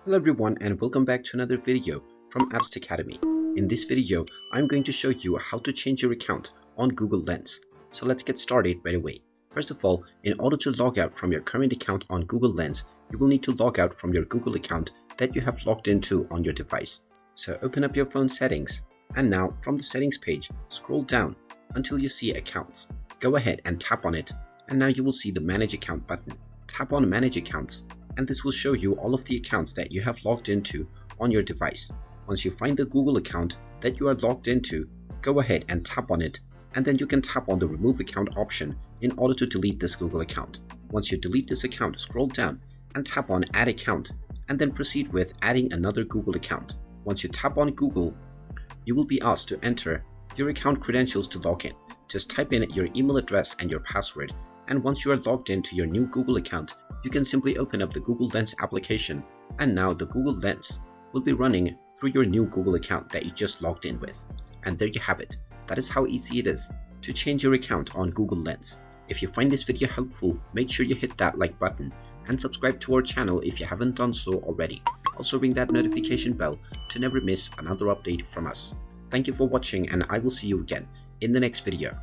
Hello everyone and welcome back to another video from Apps Academy. In this video, I'm going to show you how to change your account on Google Lens. So let's get started right away. First of all, in order to log out from your current account on Google Lens, you will need to log out from your Google account that you have logged into on your device. So open up your phone settings and now from the settings page, scroll down until you see accounts. Go ahead and tap on it and now you will see the manage account button. Tap on manage accounts and this will show you all of the accounts that you have logged into on your device. Once you find the Google account that you are logged into, go ahead and tap on it and then you can tap on the remove account option in order to delete this Google account. Once you delete this account, scroll down and tap on add account and then proceed with adding another Google account. Once you tap on Google, you will be asked to enter your account credentials to log in. Just type in your email address and your password, and once you are logged into your new Google account, you can simply open up the Google Lens application and now the Google Lens will be running through your new Google account that you just logged in with. And there you have it. That is how easy it is to change your account on Google Lens. If you find this video helpful, make sure you hit that like button and subscribe to our channel if you haven't done so already. Also ring that notification bell to never miss another update from us. Thank you for watching and I will see you again in the next video.